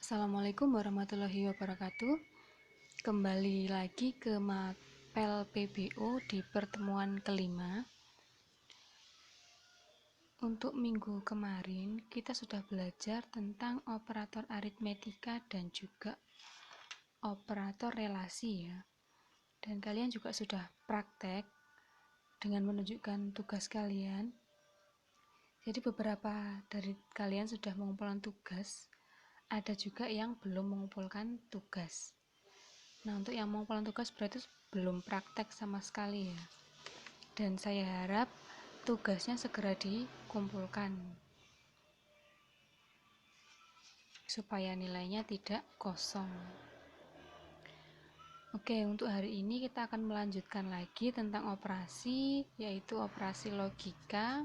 Assalamualaikum warahmatullahi wabarakatuh. Kembali lagi ke Mapel PBO di pertemuan kelima. Untuk minggu kemarin kita sudah belajar tentang operator aritmetika dan juga operator relasi ya. Dan kalian juga sudah praktek dengan menunjukkan tugas kalian. Jadi beberapa dari kalian sudah mengumpulkan tugas, ada juga yang belum mengumpulkan tugas. Nah, untuk yang mengumpulkan tugas berarti belum praktek sama sekali ya. Dan saya harap tugasnya segera dikumpulkan supaya nilainya tidak kosong. Oke, untuk hari ini kita akan melanjutkan lagi tentang operasi, yaitu operasi logika,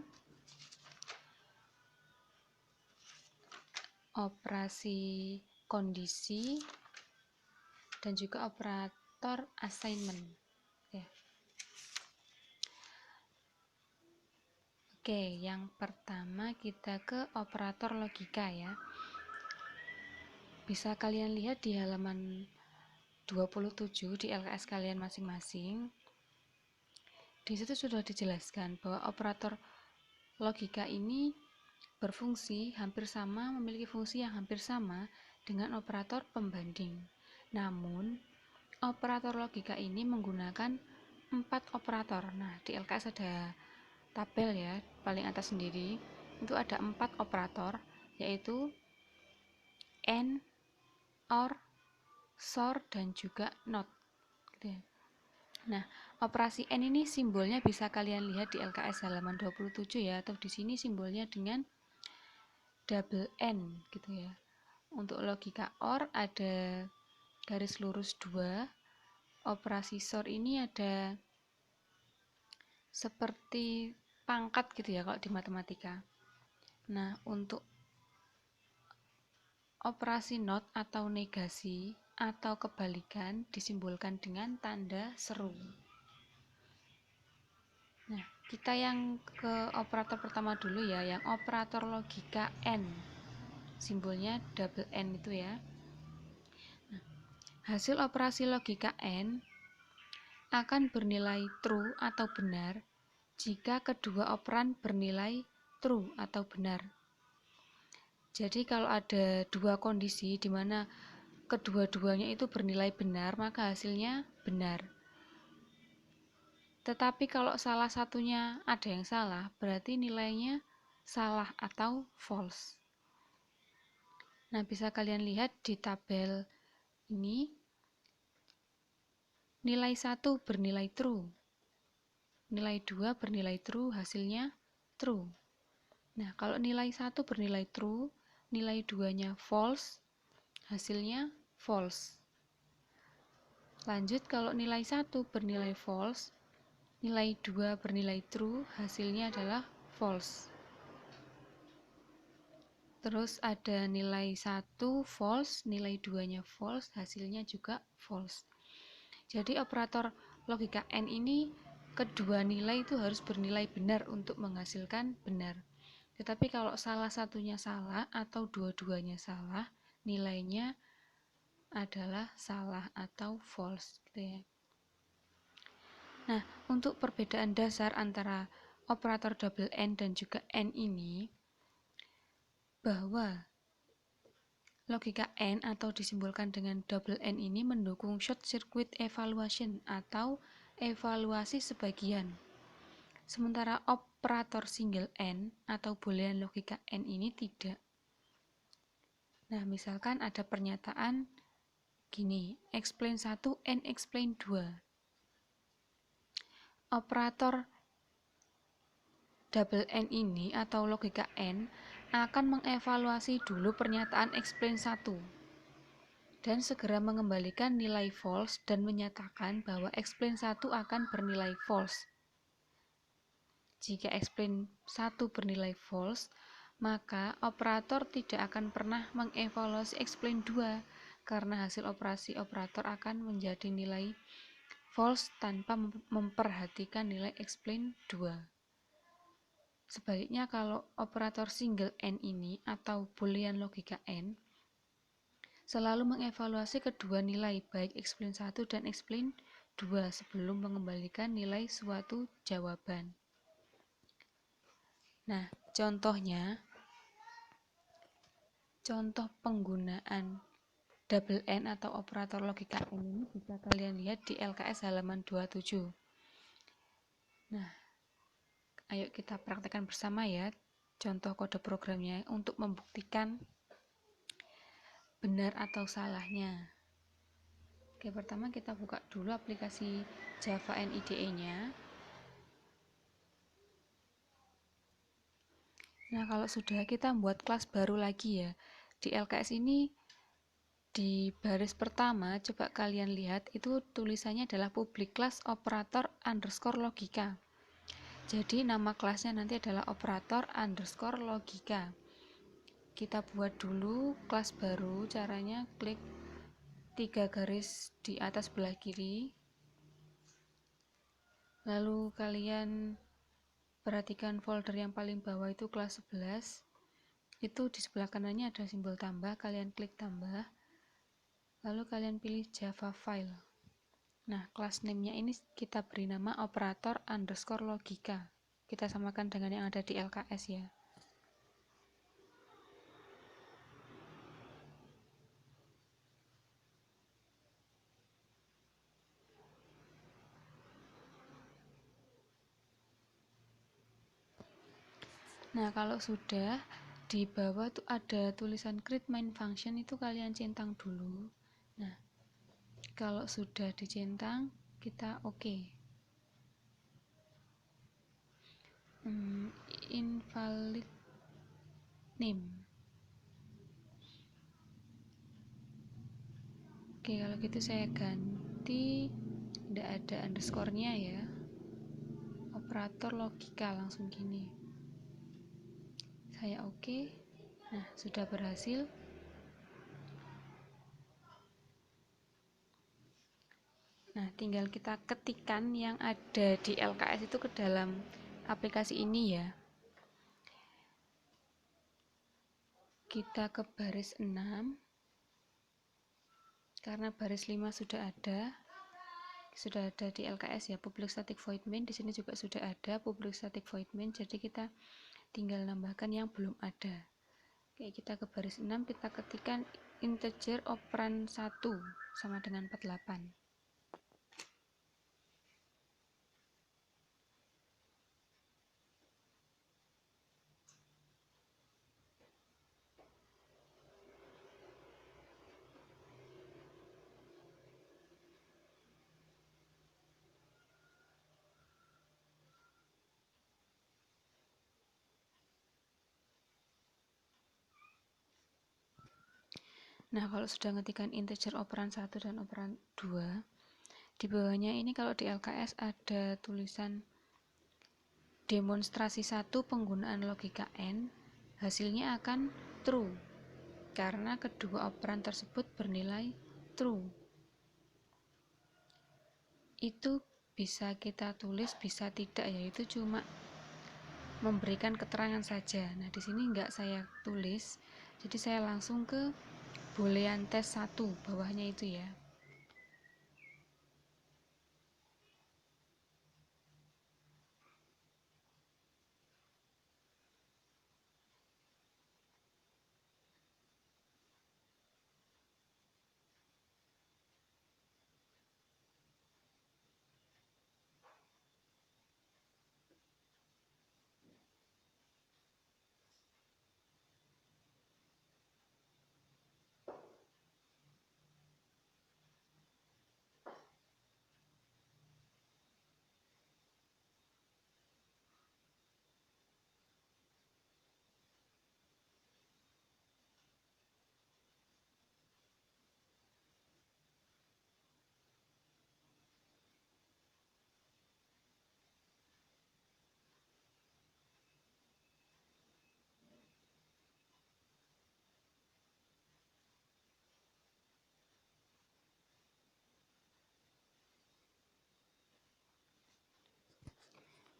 operasi kondisi, dan juga operator assignment ya. Oke, yang pertama kita ke operator logika ya. Bisa kalian lihat di halaman 27 di LKS kalian masing-masing. Di situ sudah dijelaskan bahwa operator logika ini berfungsi hampir sama, memiliki fungsi yang hampir sama dengan operator pembanding. Namun, operator logika ini menggunakan 4 operator. Nah, di LKS ada tabel ya, paling atas sendiri. Itu ada 4 operator, yaitu AND, OR, SOR, dan juga NOT. Gitu ya. Nah, operasi N ini simbolnya bisa kalian lihat di LKS halaman 27 ya, atau di sini simbolnya dengan double N gitu ya. Untuk logika OR ada garis lurus 2. Operasi SOR ini ada seperti pangkat gitu ya kalau di matematika. Nah, untuk operasi NOT atau negasi atau kebalikan disimbolkan dengan tanda seru. Nah, kita yang ke operator pertama dulu ya, yang operator logika N. Simbolnya double N itu ya. Nah, hasil operasi logika N akan bernilai true atau benar jika kedua operan bernilai true atau benar. Jadi kalau ada dua kondisi di mana kedua-duanya itu bernilai benar, maka hasilnya benar. Tetapi kalau salah satunya ada yang salah, berarti nilainya salah atau false. Nah, bisa kalian lihat di tabel ini, nilai 1 bernilai true, nilai 2 bernilai true, hasilnya true. Nah, kalau nilai 1 bernilai true, nilai 2-nya false, hasilnya false. Lanjut, kalau nilai 1 bernilai false, nilai 2 bernilai true, hasilnya adalah false. Terus ada nilai 1 false, nilai 2-nya false, hasilnya juga false. Jadi operator logika N ini kedua nilai itu harus bernilai benar untuk menghasilkan benar. Tetapi kalau salah satunya salah atau dua-duanya salah, nilainya adalah salah atau false gitu ya. Nah, untuk perbedaan dasar antara operator double N dan juga N ini, bahwa logika N atau disimbolkan dengan double N ini mendukung short circuit evaluation atau evaluasi sebagian. Sementara operator single N atau boolean logika N ini tidak. Nah, misalkan ada pernyataan gini, explain 1 and explain 2. Operator double N ini atau logika N akan mengevaluasi dulu pernyataan explain 1 dan segera mengembalikan nilai false dan menyatakan bahwa explain 1 akan bernilai false. Jika explain 1 bernilai false, maka operator tidak akan pernah mengevaluasi explain 2 karena hasil operasi operator akan menjadi nilai false tanpa memperhatikan nilai explain 2. Sebaliknya kalau operator single N ini atau boolean logika N Selalu mengevaluasi kedua nilai, baik explain 1 dan explain 2 sebelum mengembalikan nilai suatu jawaban. Nah, contoh penggunaan double N atau operator logika N ini bisa kalian lihat di LKS halaman 27. Nah, ayo kita praktekkan bersama ya contoh kode programnya untuk membuktikan benar atau salahnya. Oke, pertama kita buka dulu aplikasi Java NIDE-nya. Nah, kalau sudah, kita buat kelas baru lagi ya. Di LKS ini, di baris pertama, coba kalian lihat, itu tulisannya adalah public class operator underscore logika. Jadi, nama kelasnya nanti adalah operator underscore logika. Kita buat dulu kelas baru, caranya klik 3 garis di atas sebelah kiri. Lalu kalian perhatikan folder yang paling bawah itu kelas 11. Itu di sebelah kanannya ada simbol tambah, kalian klik tambah. Lalu kalian pilih Java file. Nah, kelas name-nya ini kita beri nama operator underscore logika. Kita samakan dengan yang ada di LKS ya. Nah, kalau sudah, di bawah tuh ada tulisan create main function, itu kalian centang dulu. Nah, kalau sudah dicentang, kita oke. Invalid name. Oke, kalau gitu saya ganti, tidak ada underscore-nya ya. Operator logika langsung gini. Saya oke. Nah, sudah berhasil. Nah, tinggal kita ketikkan yang ada di LKS itu ke dalam aplikasi ini ya. Kita ke baris 6. Karena baris 5 sudah ada di LKS ya, public static void main. Di sini juga sudah ada public static void main, jadi kita tinggal nambahkan yang belum ada. Oke, kita ke baris 6, kita ketikkan integer operand 1 sama dengan 48. Nah, kalau sudah ngetikkan integer operan 1 dan operan 2, di bawahnya ini kalau di LKS ada tulisan demonstrasi 1 penggunaan logika N, hasilnya akan true, karena kedua operan tersebut bernilai true. Itu bisa kita tulis, bisa tidak, yaitu cuma memberikan keterangan saja. Nah, di sini nggak saya tulis, jadi saya langsung ke boolean test 1 bawahnya itu ya.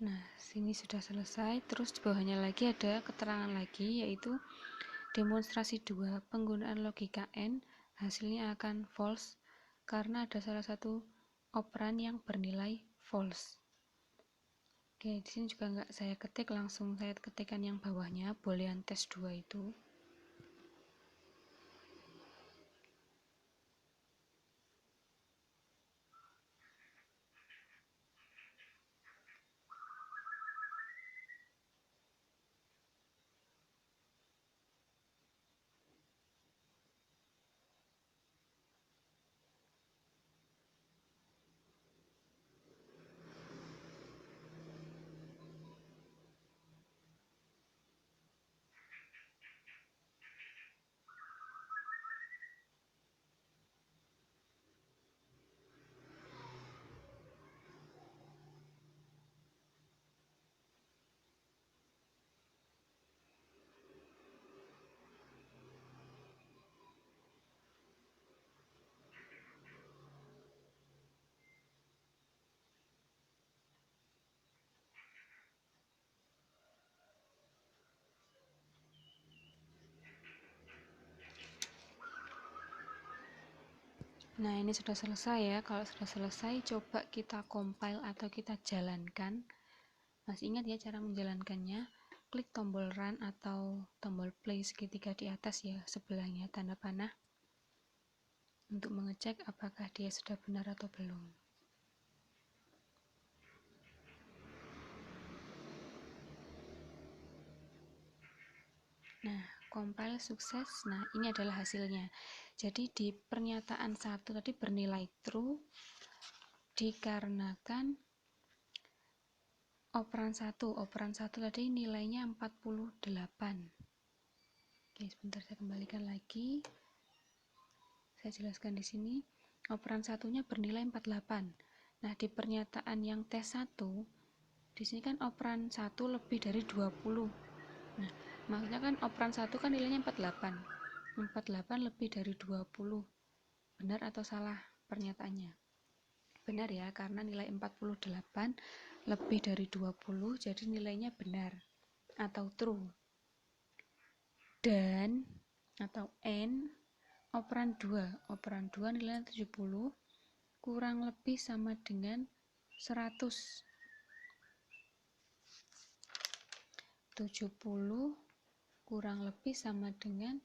Nah, sini sudah selesai. Terus di bawahnya lagi ada keterangan lagi, yaitu demonstrasi 2 penggunaan logika N, hasilnya akan false karena ada salah satu operan yang bernilai false. Oke, di sini juga nggak saya ketik, langsung saya ketikkan yang bawahnya, boolean test 2 itu. Nah, ini sudah selesai ya. Kalau sudah selesai, coba kita compile atau kita jalankan. Masih ingat ya cara menjalankannya? Klik tombol run atau tombol play segitiga di atas ya, sebelahnya tanda panah, untuk mengecek apakah dia sudah benar atau belum. Nah, compile sukses. Nah, ini adalah hasilnya. Jadi di pernyataan 1 tadi bernilai true dikarenakan operan 1 tadi nilainya 48. Oke, sebentar saya kembalikan lagi. Saya jelaskan di sini. Operan satunya bernilai 48. Nah, di pernyataan yang tes 1, di sini kan operan 1 lebih dari 20. Nah, maksudnya kan operan 1 kan nilainya 48. 48 lebih dari 20. Benar atau salah pernyataannya? Benar ya, karena nilai 48 lebih dari 20, jadi nilainya benar atau true. Dan atau and operan 2 nilainya 70 kurang lebih sama dengan 100. 70 kurang lebih sama dengan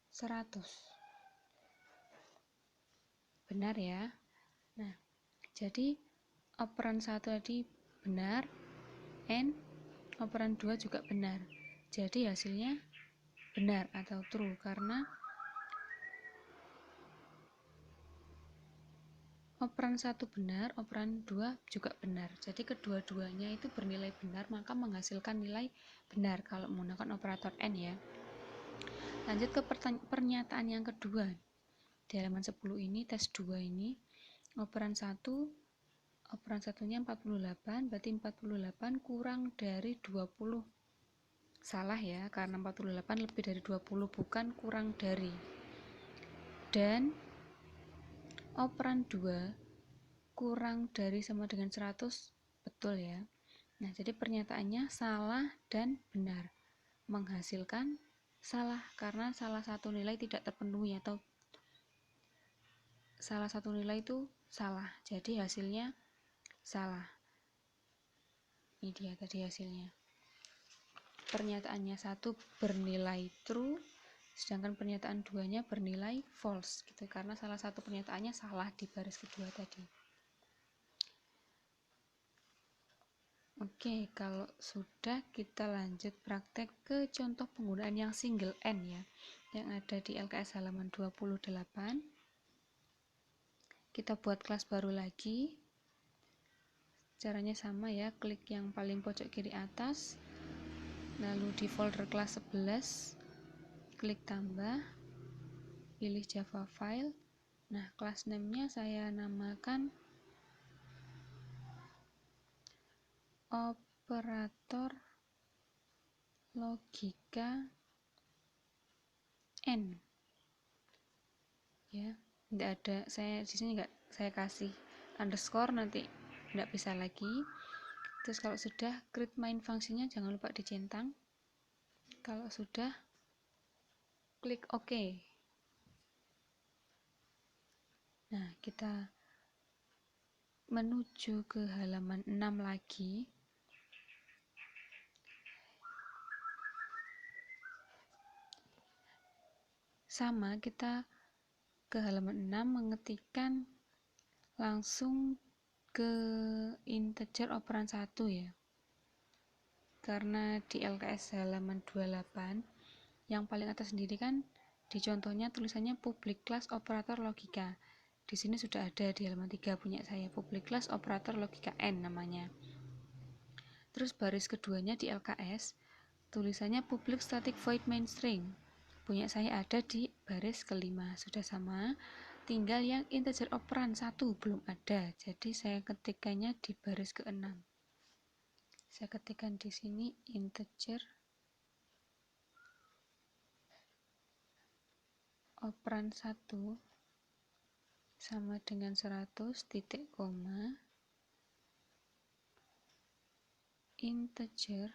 100. Benar ya. Nah, jadi operan 1 tadi benar, and operan 2 juga benar. Jadi hasilnya benar atau true karena operan 1 benar, operan 2 juga benar. Jadi kedua-duanya itu bernilai benar, maka menghasilkan nilai benar kalau menggunakan operator AND ya. Lanjut ke pernyataan yang kedua. Di halaman 10 ini, tes 2 ini, operan 1, operan satunya 48, berarti 48 kurang dari 20. Salah ya, karena 48 lebih dari 20, bukan kurang dari. Dan operan 2 kurang dari sama dengan 100, betul ya. Nah, jadi pernyataannya salah dan benar, menghasilkan salah karena salah satu nilai tidak terpenuhi atau salah satu nilai itu salah, jadi hasilnya salah. Ini dia tadi hasilnya. Pernyataannya 1 bernilai true, sedangkan pernyataan 2-nya bernilai false gitu, karena salah satu pernyataannya salah di baris kedua tadi. Oke, kalau sudah, kita lanjut praktek ke contoh penggunaan yang single and ya, yang ada di LKS halaman 28. Kita buat kelas baru lagi. Caranya sama ya, klik yang paling pojok kiri atas, lalu di folder kelas 11, klik tambah, pilih Java file. Nah, kelas name-nya saya namakan operator logika N. Ya, tidak ada, saya di sini nggak saya kasih underscore, nanti nggak bisa lagi. Terus kalau sudah, create main fungsinya jangan lupa dicentang. Kalau sudah, klik OK. Nah, kita menuju ke halaman 6 lagi. Sama, kita ke halaman 6 mengetikkan langsung ke integer operan 1 ya. Karena di LKS halaman 28 yang paling atas sendiri kan di contohnya tulisannya public class operator logika. Di sini sudah ada di halaman 3 punya saya, public class operator logika N namanya. Terus baris keduanya di LKS tulisannya public static void main string. Punya saya ada di baris kelima, sudah sama. Tinggal yang integer operan 1 belum ada. Jadi saya ketikkannya di baris ke-6. Saya ketikkan di sini integer operan 1 sama dengan 100 titik koma integer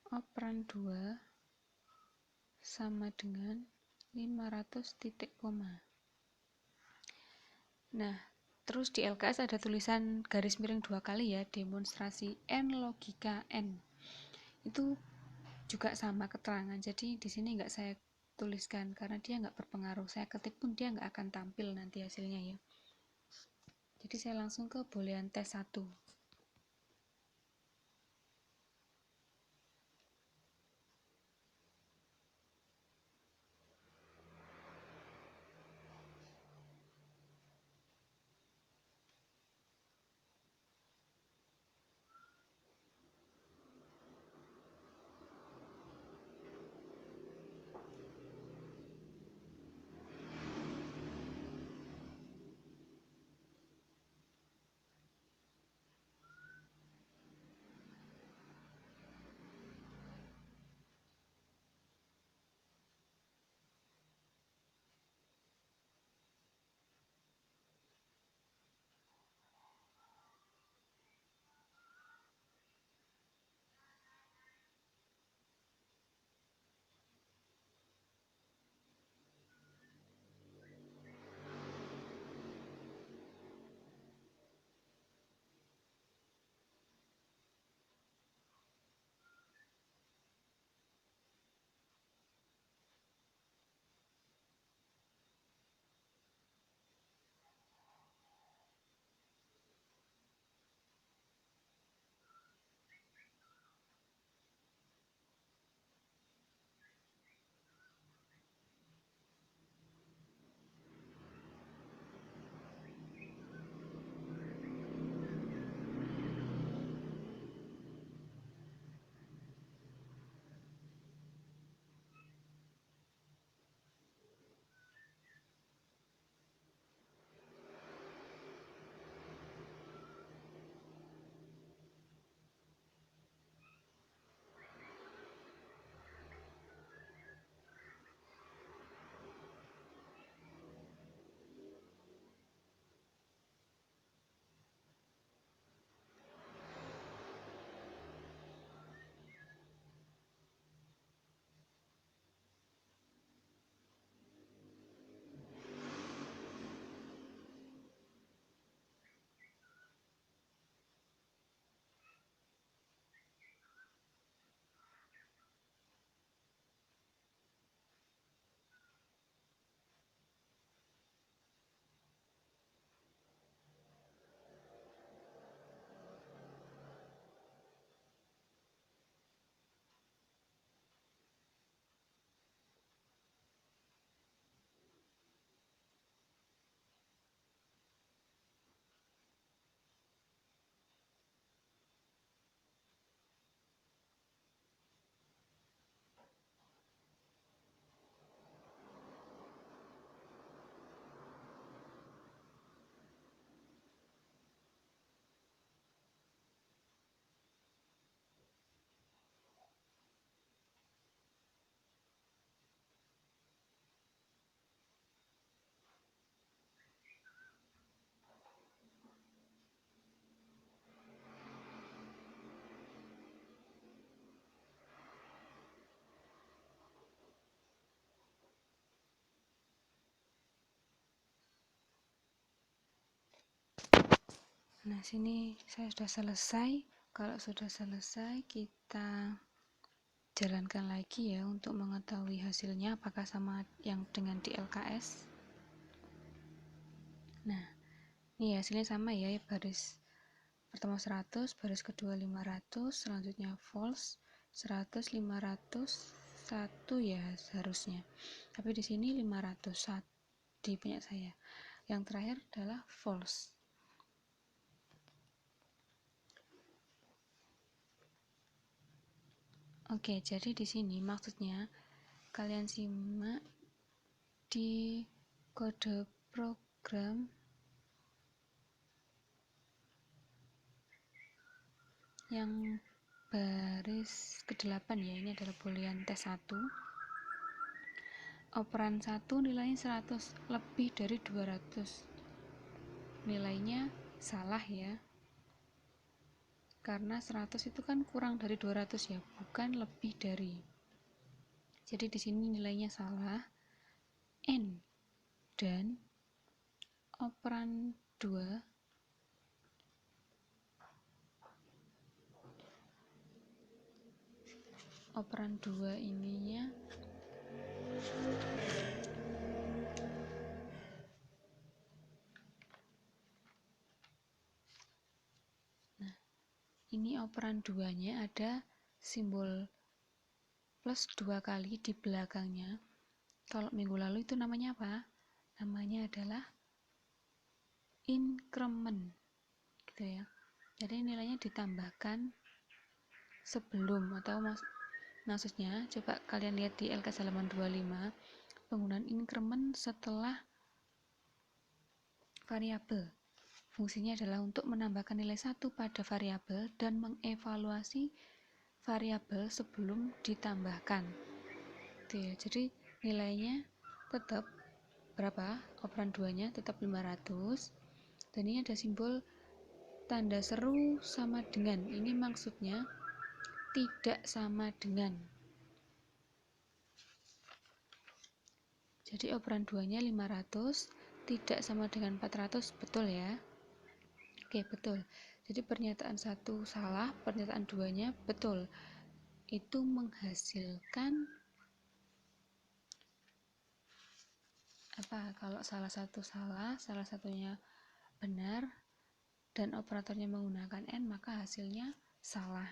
operan 2 sama dengan 500 titik koma. Nah, terus di LKS ada tulisan garis miring 2 kali ya, demonstrasi N logika N. Itu juga sama keterangan, jadi di sini nggak saya tuliskan karena dia nggak berpengaruh. Saya ketik pun dia nggak akan tampil nanti hasilnya ya. Jadi saya langsung ke boolean test 1. Nah, sini saya sudah selesai. Kalau sudah selesai, kita jalankan lagi ya untuk mengetahui hasilnya apakah sama yang dengan di LKS. Nah, ini hasilnya sama ya, baris pertama 100, baris kedua 500, selanjutnya false 100, 500, 1 ya seharusnya. Tapi di sini 500 di punya saya. Yang terakhir adalah false. Oke, jadi di sini maksudnya kalian simak di kode program yang baris ke-8 ya, ini adalah boolean tes 1. Operan 1 nilainya 100, lebih dari 200. Nilainya salah ya. Karena 100 itu kan kurang dari 200 ya, bukan lebih dari. Jadi di sini nilainya salah. N dan operan 2 ininya ini operan 2-nya ada simbol plus 2 kali di belakangnya. Kalau minggu lalu itu namanya apa? Namanya adalah increment gitu ya. Jadi nilainya ditambahkan sebelum, atau maksudnya coba kalian lihat di LKS halaman 25, penggunaan increment setelah variabel. Fungsinya adalah untuk menambahkan nilai 1 pada variabel dan mengevaluasi variabel sebelum ditambahkan. Gitu ya. Jadi nilainya tetap berapa? Operan 2-nya tetap 500. Dan ini ada simbol tanda seru sama dengan. Ini maksudnya tidak sama dengan. Jadi operan 2-nya 500 tidak sama dengan 400, betul ya? Oke, betul. Jadi pernyataan 1 salah, pernyataan 2-nya betul. Itu menghasilkan apa? Kalau salah satu salah, salah satunya benar, dan operatornya menggunakan N, maka hasilnya salah.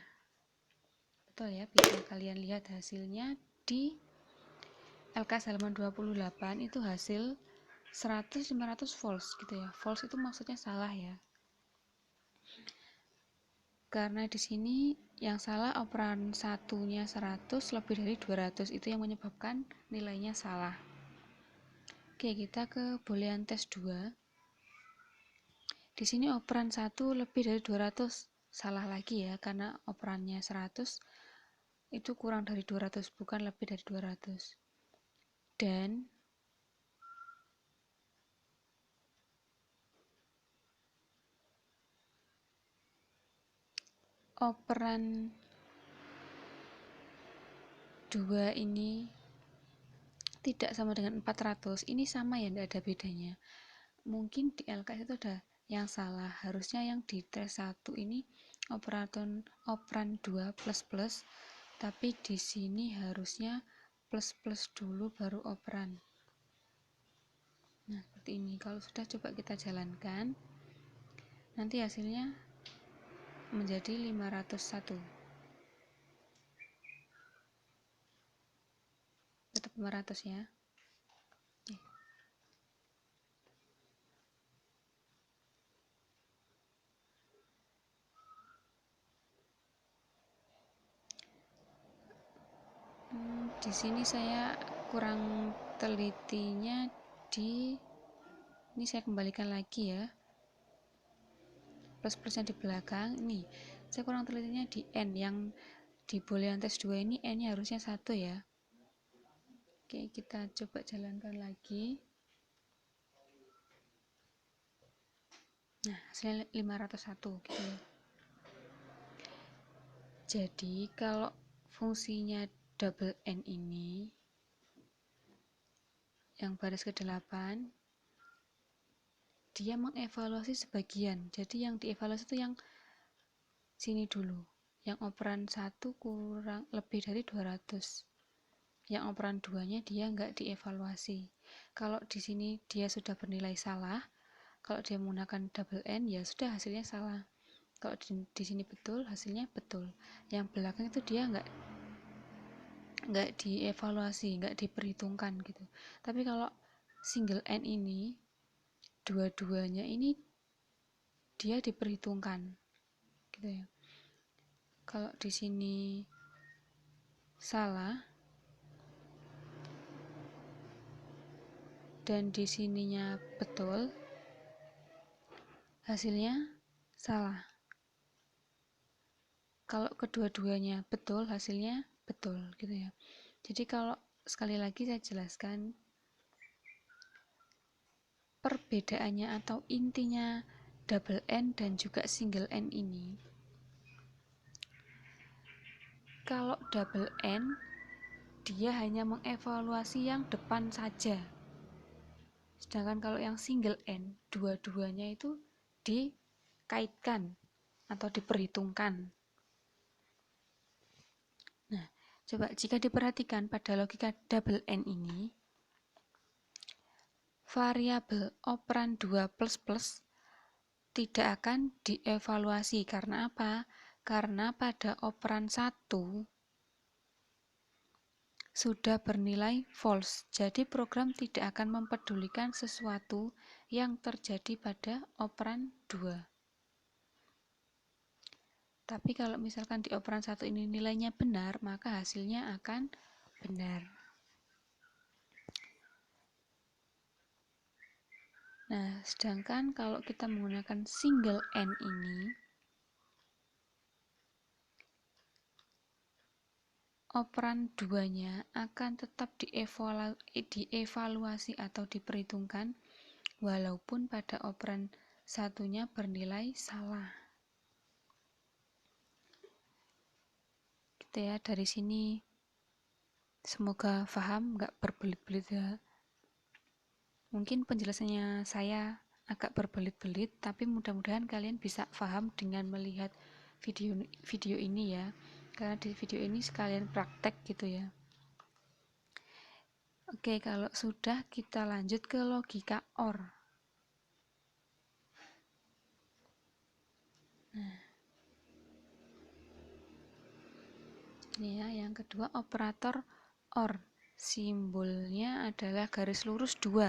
Betul ya, bisa kalian lihat hasilnya di LKS halaman 28, itu hasil 100, 500 false gitu ya. False itu maksudnya salah ya. Karena di sini yang salah operan satunya 100 lebih dari 200, itu yang menyebabkan nilainya salah. Oke, kita ke boolean tes 2. Di sini operan 1 lebih dari 200, salah lagi ya, karena operannya 100 itu kurang dari 200, bukan lebih dari 200. Dan operan 2 ini tidak sama dengan 400, ini sama ya, tidak ada bedanya. Mungkin di LKS itu ada yang salah, harusnya yang di tes 1 ini operan 2 plus plus, tapi di sini harusnya plus plus dulu baru operan. Nah, seperti ini. Kalau sudah, coba kita jalankan, nanti hasilnya menjadi 501. Tetap 500 ya. Oke. Di sini saya kurang telitinya ini saya kembalikan lagi ya. Plus-plusnya di belakang. Ini saya kurang telitinya di N, yang di boolean tes 2 ini N-nya harusnya 1 ya. Oke, kita coba jalankan lagi. Nah, hasilnya 501 gitu ya. Jadi kalau fungsinya double N ini yang baris ke-8 dia mengevaluasi sebagian. Jadi yang dievaluasi itu yang sini dulu. Yang operan 1 kurang lebih dari 200. Yang operan 2-nya dia nggak dievaluasi. Kalau di sini dia sudah bernilai salah, kalau dia menggunakan double N ya sudah hasilnya salah. Kalau di sini betul, hasilnya betul. Yang belakang itu dia nggak dievaluasi, nggak diperhitungkan gitu. Tapi kalau single N ini, dua-duanya ini dia diperhitungkan, gitu ya. Kalau di sini salah dan di sininya betul, hasilnya salah. Kalau kedua-duanya betul, hasilnya betul, gitu ya. Jadi kalau sekali lagi saya jelaskan perbedaannya atau intinya double N dan juga single N ini. Kalau double N dia hanya mengevaluasi yang depan saja. Sedangkan kalau yang single N, dua-duanya itu dikaitkan atau diperhitungkan. Nah, coba jika diperhatikan pada logika double N ini, variabel operan 2 plus tidak akan dievaluasi. Karena apa? Karena pada operan 1 sudah bernilai false. Jadi program tidak akan mempedulikan sesuatu yang terjadi pada operan 2. Tapi kalau misalkan di operan 1 ini nilainya benar, maka hasilnya akan benar. Nah, sedangkan kalau kita menggunakan single N ini, operan 2-nya akan tetap dievaluasi atau diperhitungkan walaupun pada operan 1-nya bernilai salah. Gitu ya, dari sini semoga paham, nggak berbelit-belit ya. Mungkin penjelasannya saya agak berbelit-belit, tapi mudah-mudahan kalian bisa paham dengan melihat video ini ya. Karena di video ini sekalian praktek gitu ya. Oke, kalau sudah kita lanjut ke logika OR. Nah, ini ya, yang kedua operator OR. Simbolnya adalah garis lurus 2.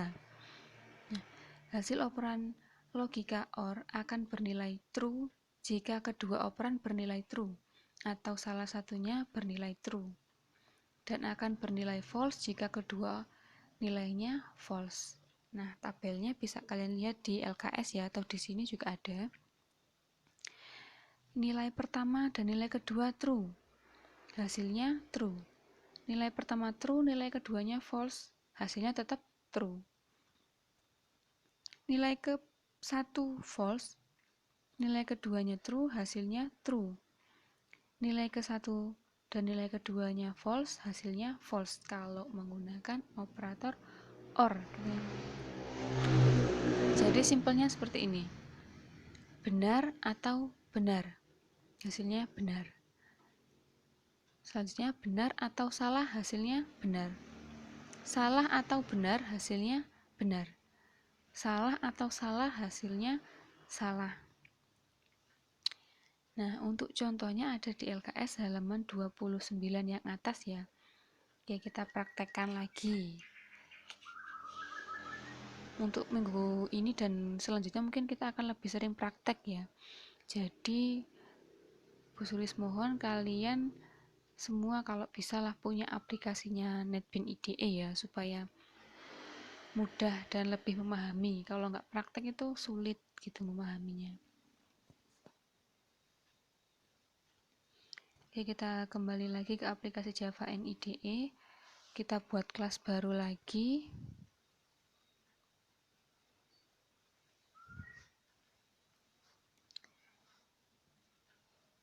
Nah, hasil operan logika OR akan bernilai true jika kedua operan bernilai true atau salah satunya bernilai true, dan akan bernilai false jika kedua nilainya false. Nah, tabelnya bisa kalian lihat di LKS ya, atau di sini juga ada. Nilai pertama dan nilai kedua true, hasilnya true. Nilai pertama true, nilai keduanya false, hasilnya tetap true. Nilai ke 1 false, nilai keduanya true, hasilnya true. Nilai ke 1 dan nilai keduanya false, hasilnya false kalau menggunakan operator OR. Jadi simpelnya seperti ini. Benar atau benar, hasilnya benar. Selanjutnya benar atau salah, hasilnya benar. Salah atau benar, hasilnya benar. Salah atau salah, hasilnya salah. Nah, untuk contohnya ada di LKS halaman 29 yang atas ya. Oke, kita praktekkan lagi. Untuk minggu ini dan selanjutnya mungkin kita akan lebih sering praktek ya. Jadi, Bu Sulis mohon kalian semua kalau bisa lah punya aplikasinya NetBeans IDE ya, supaya mudah dan lebih memahami. Kalau nggak praktek itu sulit gitu memahaminya. Oke, kita kembali lagi ke aplikasi Java NIDE. Kita buat kelas baru lagi.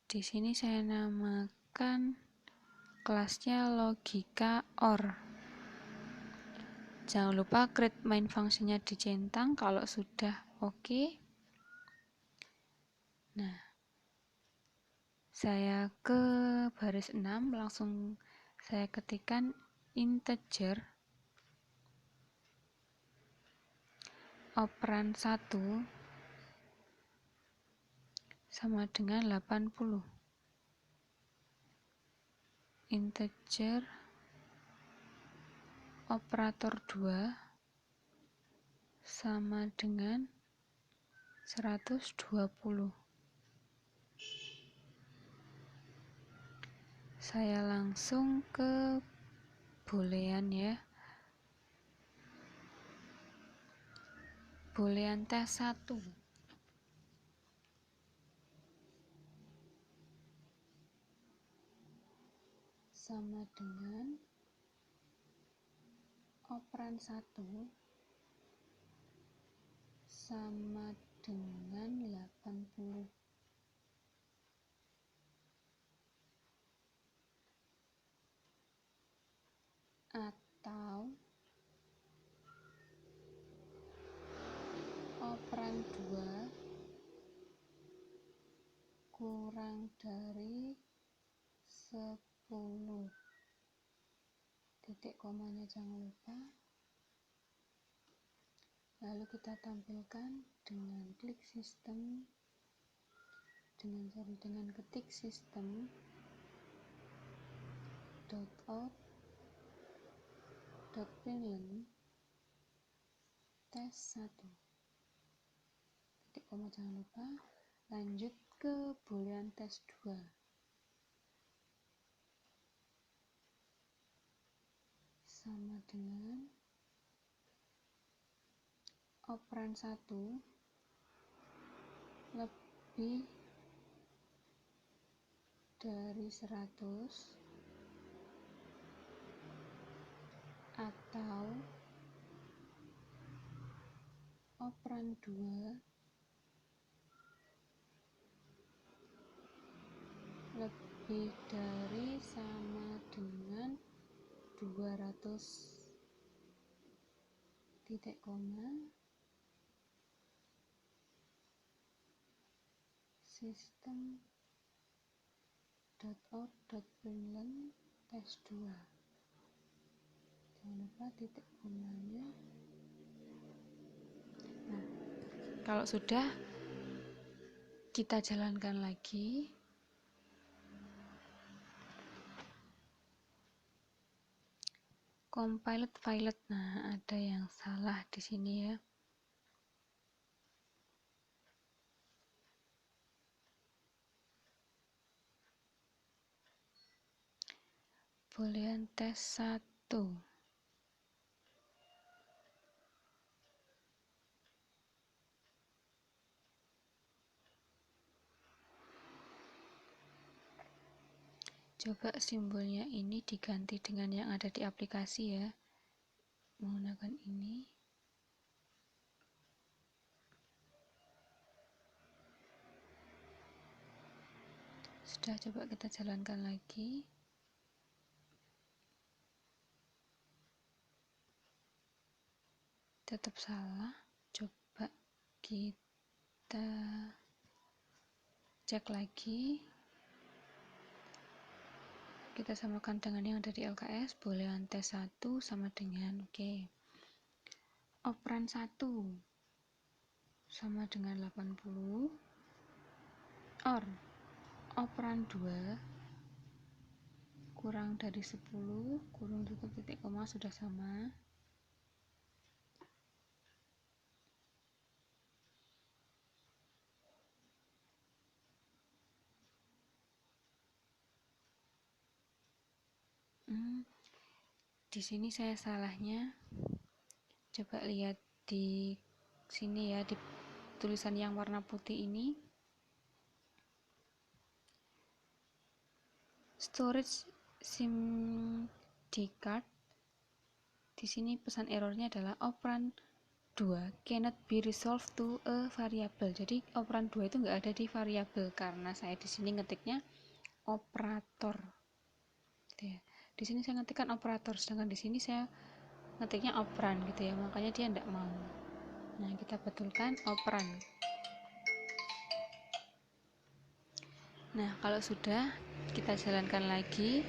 Di sini saya namakan kelasnya logika OR. Jangan lupa create main fungsinya dicentang. Kalau sudah Oke. Nah, saya ke baris 6, langsung saya ketikkan integer operan 1 sama dengan 80. Integer operator 2 sama dengan 120. Saya langsung ke boolean ya. Boolean tes 1 sama dengan operan 1 sama dengan 80. Atau operan 2 kurang dari 10. Titik komanya jangan lupa. Lalu kita tampilkan dengan klik sistem, dengan ketik sistem .out.println tes 1. Titik koma jangan lupa. Lanjut ke boolean tes 2 sama dengan operan 1 lebih dari 100 atau operan 2 lebih dari sama dengan 200. Titik koma system.out.println tes 2. Jangan lupa titik komanya. Nah, kalau sudah, kita jalankan lagi. Compiled pilot. Nah, ada yang salah di sini ya. Boolean tes 1. Coba simbolnya ini diganti dengan yang ada di aplikasi ya. Menggunakan ini. Sudah, coba kita jalankan lagi. Tetap salah. Coba kita cek lagi. Kita samakan dengan yang ada di LKS. Boolean tes 1 sama dengan operan 1 sama dengan 80, or operan 2 kurang dari 10, kurung tutup titik koma sudah sama. Di sini saya salahnya. Coba lihat di sini ya, di tulisan yang warna putih ini. Storage SIM card. Di sini pesan errornya adalah operan 2 cannot be resolved to a variable. Jadi operan 2 itu nggak ada di variabel karena saya di sini ngetiknya operator. Gitu ya. Di sini saya ngetikkan operator, sedangkan di sini saya ngetiknya operan gitu ya, makanya dia nggak mau. Nah, kita betulkan operan. Nah, kalau sudah, kita jalankan lagi.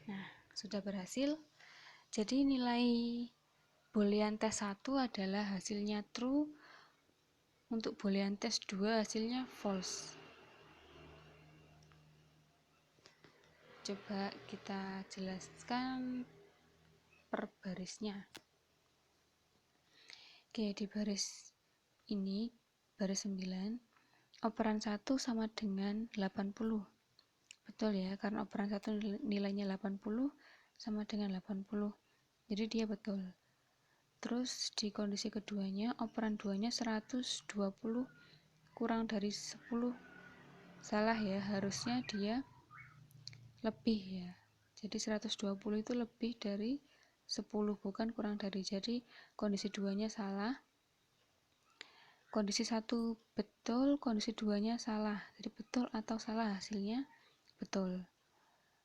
Nah, sudah berhasil. Jadi nilai boolean test 1 adalah hasilnya true, untuk boolean test 2 hasilnya false. Coba kita jelaskan per barisnya. Oke, di baris ini, baris 9, operan 1 sama dengan 80. Betul ya, karena operan 1 nilainya 80 sama dengan 80. Jadi dia betul. Terus di kondisi keduanya, operan 2-nya 120 kurang dari 10. Salah ya, harusnya dia lebih ya. Jadi 120 itu lebih dari 10, bukan kurang dari. Jadi kondisi 2-nya salah. Kondisi 1 betul, kondisi 2-nya salah. Jadi betul atau salah hasilnya betul.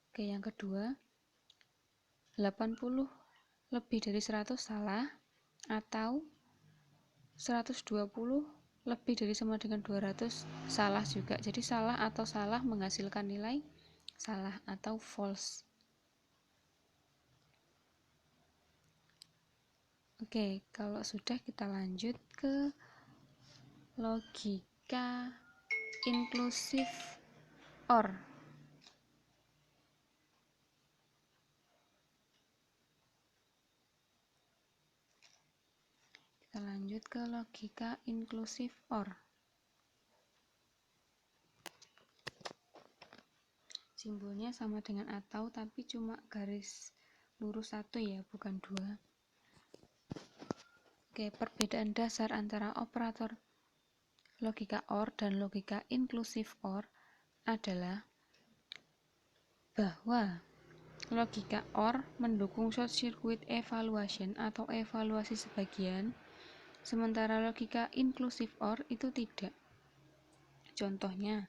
Oke, yang kedua, 80 lebih dari 100 salah, atau 120 lebih dari sama dengan 200 salah juga. Jadi salah atau salah menghasilkan nilai salah atau false. Oke, kalau sudah kita lanjut ke logika inklusif OR. Kita lanjut ke logika inklusif OR. Simbolnya sama dengan atau, tapi cuma garis lurus satu ya, bukan dua. Oke, perbedaan dasar antara operator logika OR dan logika inklusif OR adalah bahwa logika OR mendukung short circuit evaluation atau evaluasi sebagian, sementara logika inklusif OR itu tidak. Contohnya,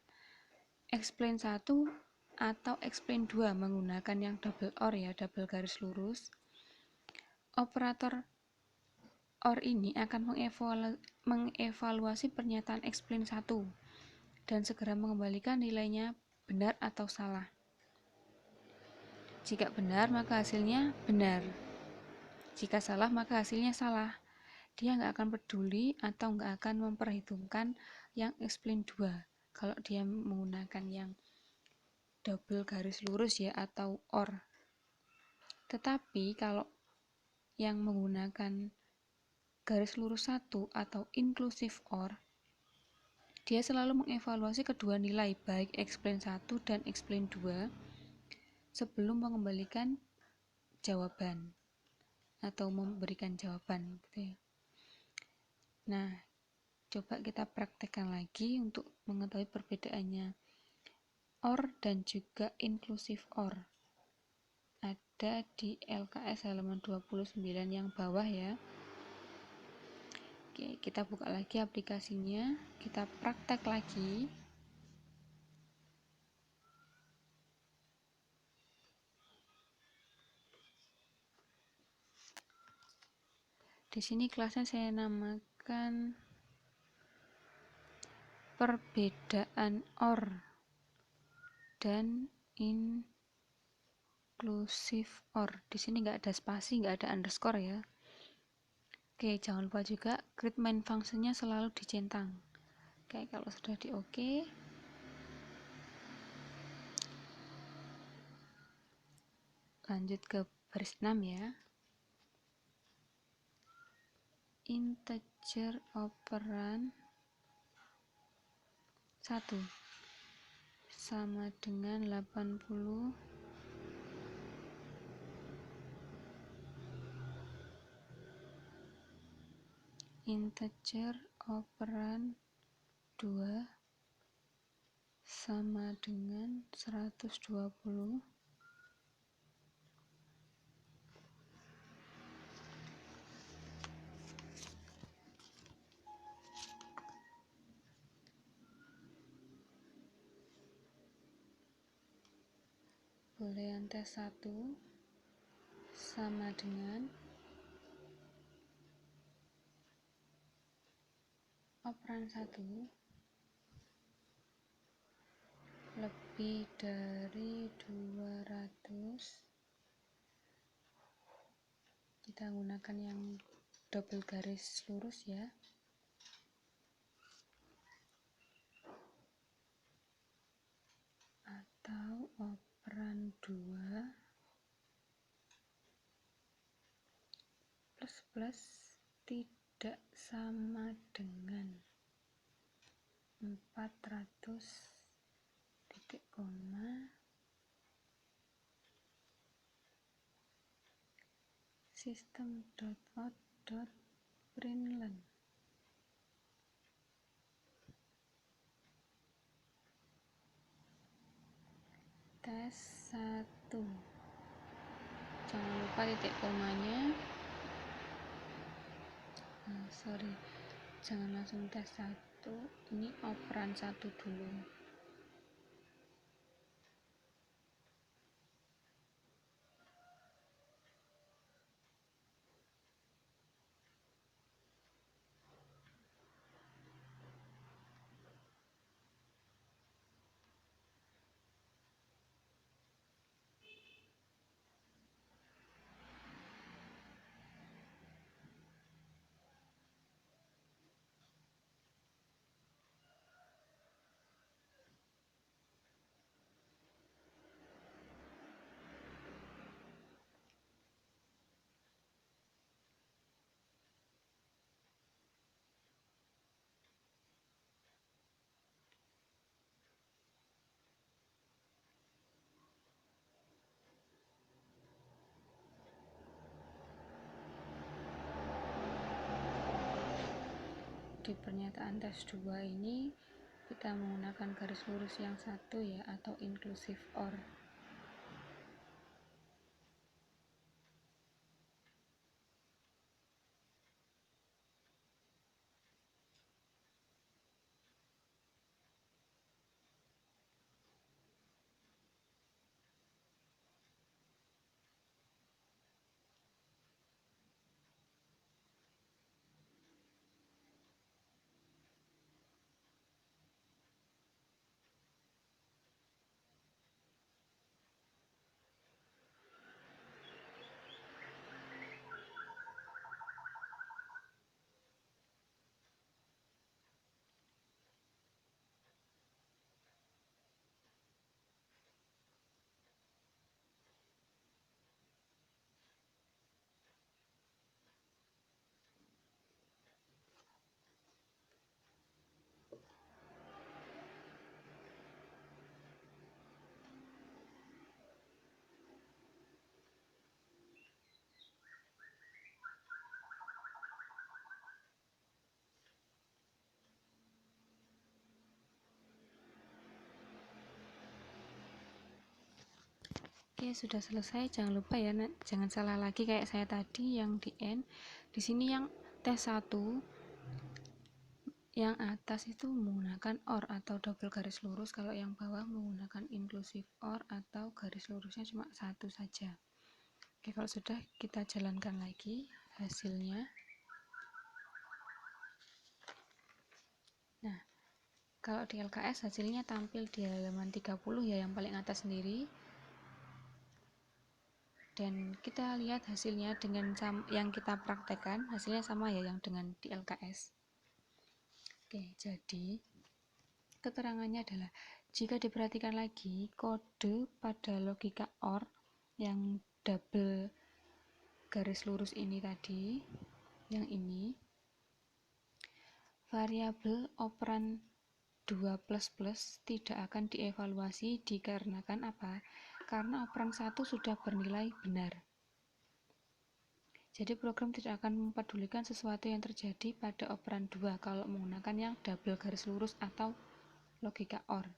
explain 1 atau explain 2 menggunakan yang double OR ya, double garis lurus. Operator OR ini akan mengevaluasi pernyataan explain 1 dan segera mengembalikan nilainya benar atau salah. Jika benar, maka hasilnya benar. Jika salah, maka hasilnya salah. Dia nggak akan peduli atau nggak akan memperhitungkan yang explain 2 kalau dia menggunakan yang double garis lurus ya, atau OR. Tetapi kalau yang menggunakan garis lurus 1 atau inklusif OR, dia selalu mengevaluasi kedua nilai, baik explain 1 dan explain 2, sebelum mengembalikan jawaban atau memberikan jawaban gitu ya. Nah, coba kita praktekkan lagi untuk mengetahui perbedaannya OR dan juga inklusif OR. Ada di LKS halaman 29 yang bawah ya. Oke, kita buka lagi aplikasinya, kita praktek lagi. Di sini kelasnya saya namakan perbedaan OR dan inklusif OR. Di sini nggak ada spasi, nggak ada underscore ya. Oke, jangan lupa juga create main functionnya selalu dicentang. Oke, kalau sudah di OK, lanjut ke baris 6 ya. Integer operan 1 sama dengan 80 integer operan 2 sama dengan 120 boolean test 1 sama dengan operan 1 lebih dari 200, kita gunakan yang double garis lurus ya, atau operan 2 plus tidak sama dengan 400 titik koma system.out.println. Tes 1, jangan lupa titik komanya, jangan langsung tes 1, ini operan 1 dulu. Di pernyataan tes 2 ini kita menggunakan garis lurus yang satu ya, atau inclusive OR. Oke, sudah selesai. Jangan lupa ya, jangan salah lagi kayak saya tadi yang di end. Di sini yang tes 1 yang atas itu menggunakan OR atau double garis lurus, kalau yang bawah menggunakan inclusive OR atau garis lurusnya cuma satu saja. Oke, kalau sudah kita jalankan lagi hasilnya. Nah, kalau di LKS hasilnya tampil di halaman 30 ya, yang paling atas sendiri. Dan kita lihat hasilnya dengan yang kita praktekkan, hasilnya sama ya yang dengan di LKS. Oke, jadi keterangannya adalah jika diperhatikan lagi kode pada logika OR yang double garis lurus ini tadi, yang ini, variabel operan 2 plus tidak akan dievaluasi dikarenakan apa? Karena operan 1 sudah bernilai benar. Jadi program tidak akan mempedulikan sesuatu yang terjadi pada operan 2 kalau menggunakan yang double garis lurus atau logika OR.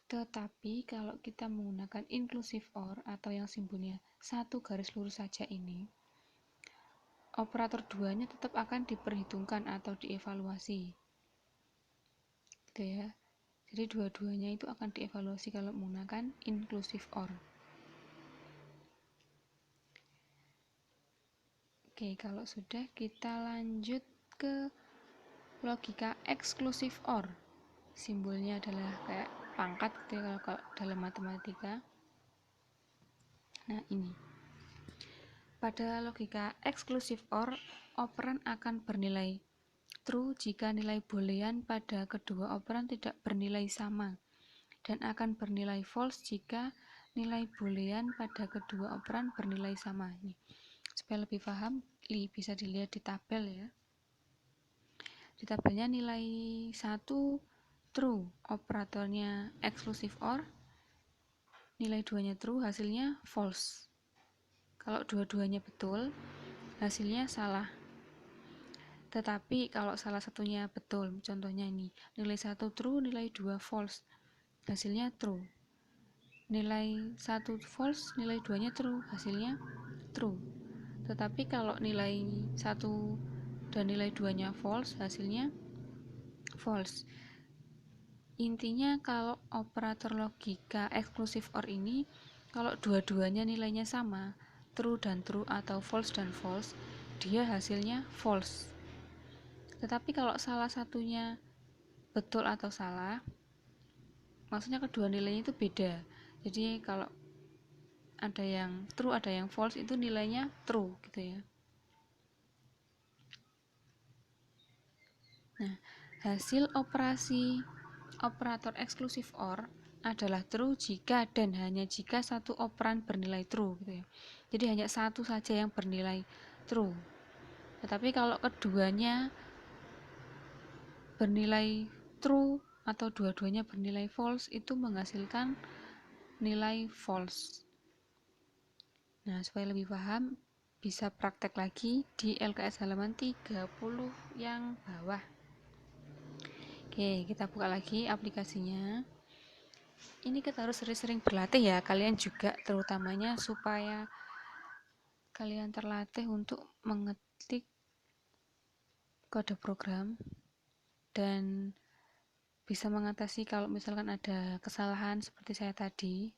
Tetapi kalau kita menggunakan inclusive OR atau yang simbolnya satu garis lurus saja ini, operator 2-nya tetap akan diperhitungkan atau dievaluasi. Gitu ya. Jadi dua-duanya itu akan dievaluasi kalau menggunakan inclusive OR. Oke, kalau sudah kita lanjut ke logika exclusive OR. Simbolnya adalah kayak pangkat gitu ya kalau dalam matematika. Nah, ini. Pada logika exclusive OR, operan akan bernilai true jika nilai boolean pada kedua operan tidak bernilai sama, dan akan bernilai false jika nilai boolean pada kedua operan bernilai sama. Ini supaya lebih paham, bisa dilihat di tabel ya. Di tabelnya nilai 1 true, operatornya exclusive OR, nilai 2-nya true, hasilnya false. Kalau dua-duanya betul, hasilnya salah. Tetapi kalau salah satunya betul, contohnya ini, nilai 1 true, nilai 2 false, hasilnya true. Nilai 1 false, nilai 2-nya true, hasilnya true. Tetapi kalau nilai 1 dan nilai 2-nya false, hasilnya false. Intinya kalau operator logika exclusive OR ini, kalau dua-duanya nilainya sama, true dan true atau false dan false, dia hasilnya false. Tetapi kalau salah satunya betul atau salah, maksudnya kedua nilainya itu beda. Jadi kalau ada yang true, ada yang false, itu nilainya true gitu ya. Nah, hasil operasi operator exclusive OR adalah true jika dan hanya jika satu operan bernilai true gitu ya. Jadi hanya satu saja yang bernilai true. Tetapi kalau keduanya bernilai true atau dua-duanya bernilai false, itu menghasilkan nilai false. Nah, supaya lebih paham, bisa praktek lagi di LKS halaman 30 yang bawah. Oke, kita buka lagi aplikasinya. Ini kita harus sering-sering berlatih ya, kalian juga terutamanya supaya kalian terlatih untuk mengetik kode program dan bisa mengatasi kalau misalkan ada kesalahan seperti saya tadi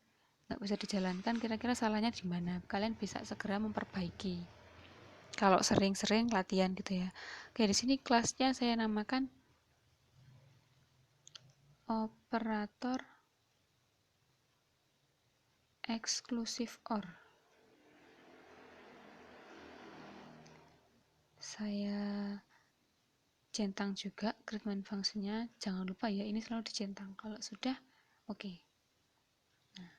nggak bisa dijalankan, kira-kira salahnya di mana, kalian bisa segera memperbaiki kalau sering-sering latihan gitu ya. Oke, di sini kelasnya saya namakan operator exclusive OR. Saya centang juga treatment fungsinya, jangan lupa ya, ini selalu dicentang kalau sudah oke. Nah,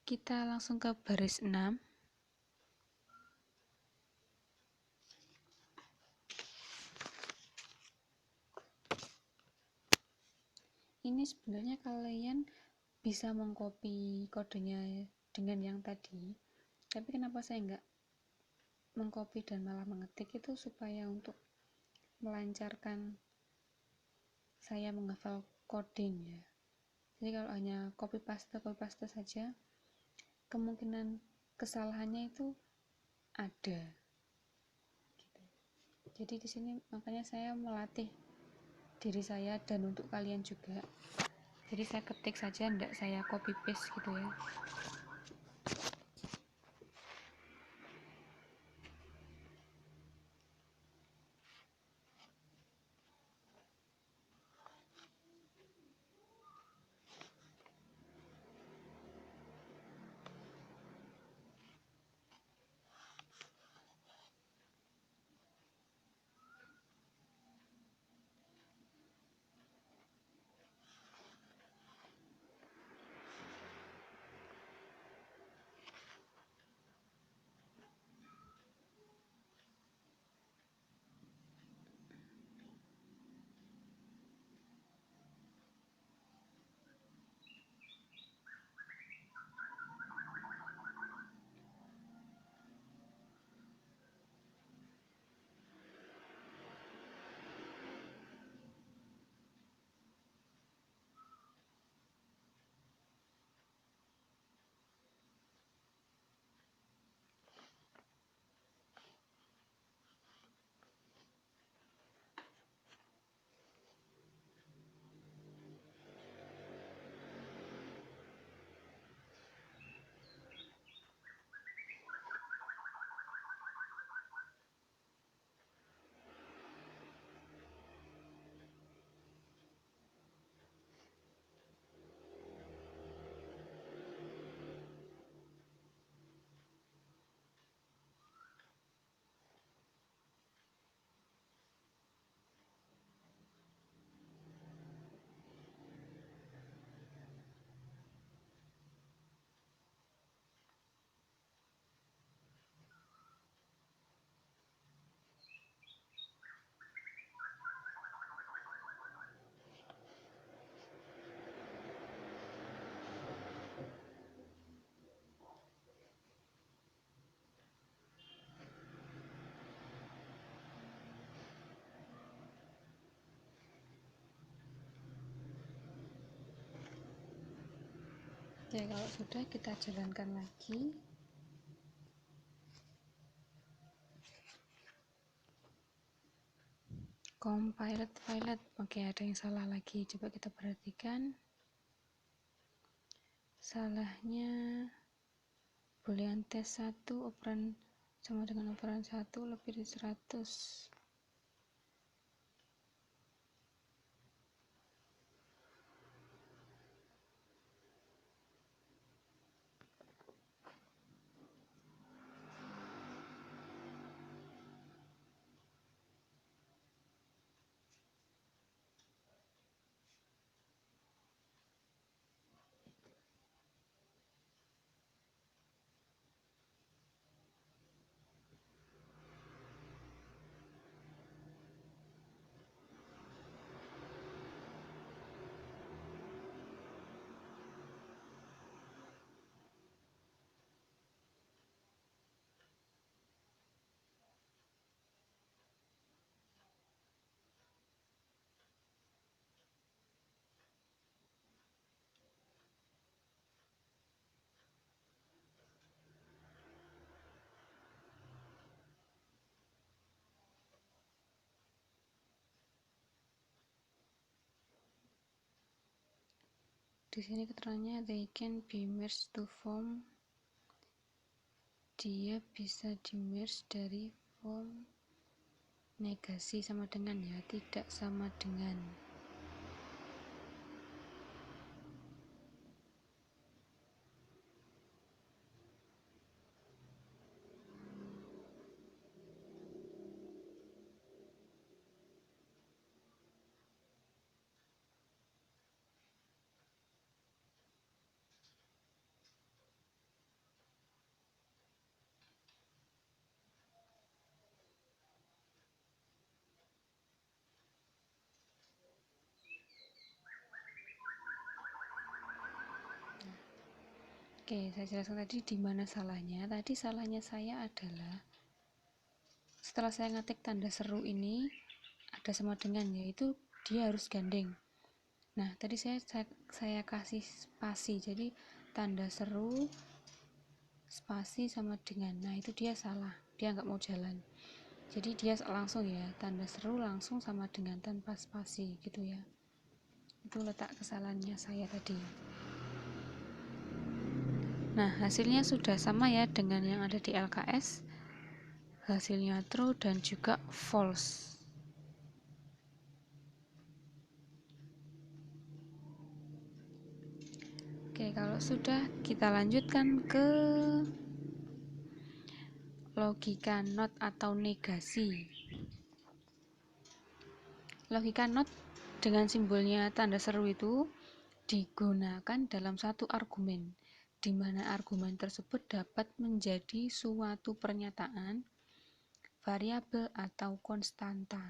kita langsung ke baris 6. Ini sebenarnya kalian bisa mengcopy kodenya dengan yang tadi, tapi kenapa saya nggak mengcopy dan malah mengetik, itu supaya untuk melancarkan saya menghafal coding ya. Jadi kalau hanya copy paste saja, kemungkinan kesalahannya itu ada gitu. Jadi di sini makanya saya melatih diri saya dan untuk kalian juga. Jadi saya ketik saja, enggak saya copy paste gitu ya. Oke, kalau sudah kita jalankan lagi. Compiled pilot. Oke, ada yang salah lagi. Coba kita perhatikan. Salahnya boolean test 1 operan sama dengan operan 1 lebih dari 100. Di sini keterangannya they can be merged to form. Dia bisa di merge dari form negasi sama dengan ya, tidak sama dengan. Oke, saya jelaskan tadi di mana salahnya. Tadi salahnya saya adalah setelah saya ngetik tanda seru ini ada sama dengan, yaitu dia harus gandeng. Nah, tadi saya kasih spasi, jadi tanda seru spasi sama dengan. Nah, itu dia salah, dia nggak mau jalan. Jadi dia langsung ya, tanda seru langsung sama dengan tanpa spasi gitu ya. Itu letak kesalahannya saya tadi. Nah, hasilnya sudah sama ya dengan yang ada di LKS. Hasilnya true dan juga false. Oke, kalau sudah kita lanjutkan ke logika not atau negasi. Logika not dengan simbolnya tanda seru itu digunakan dalam satu argumen, di mana argumen tersebut dapat menjadi suatu pernyataan, variabel atau konstanta.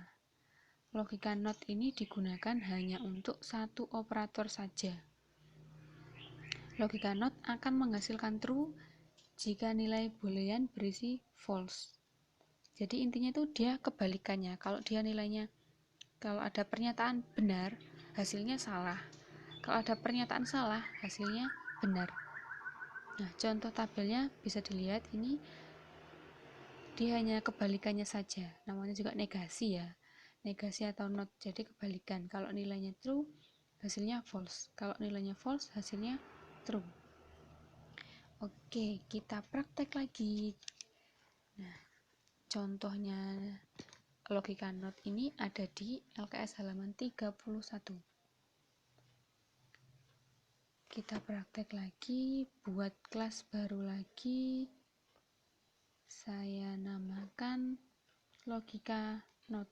Logika not ini digunakan hanya untuk satu operator saja. Logika not akan menghasilkan true jika nilai boolean berisi false. Jadi intinya itu dia kebalikannya. Kalau ada pernyataan benar, hasilnya salah. Kalau ada pernyataan salah, hasilnya benar. Nah, contoh tabelnya bisa dilihat ini, dia hanya kebalikannya saja. Namanya juga negasi ya. Negasi atau not, jadi kebalikan. Kalau nilainya true, hasilnya false. Kalau nilainya false, hasilnya true. Oke, kita praktek lagi. Nah, contohnya logika not ini ada di LKS halaman 31. Kita praktek lagi, buat kelas baru lagi. Saya namakan logika not.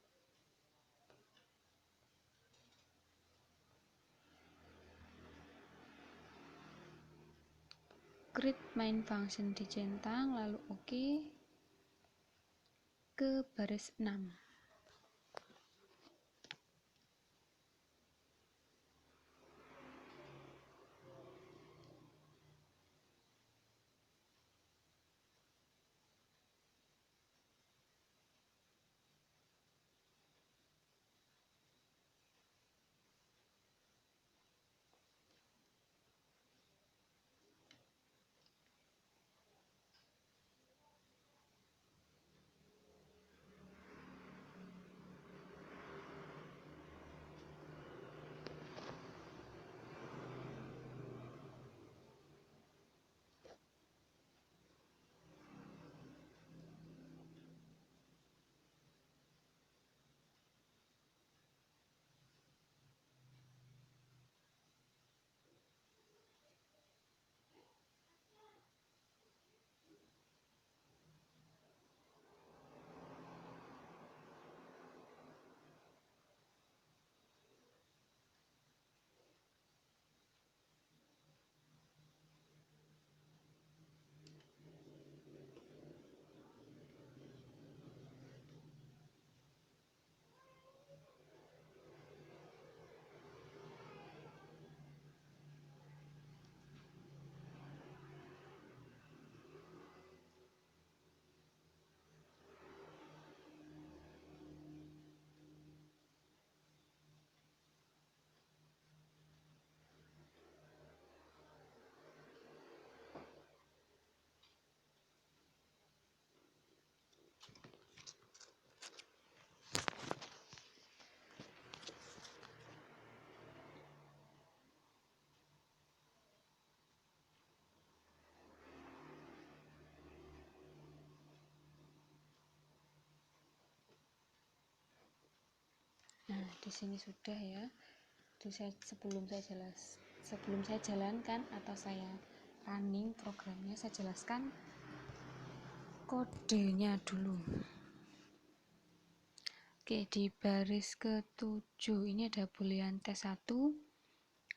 Create main function dicentang, lalu oke. Ke baris 6. Nah, di sini sudah ya. Sebelum saya jalankan atau saya running programnya, saya jelaskan kodenya dulu. Oke, di baris ke-7 ini ada boolean T1.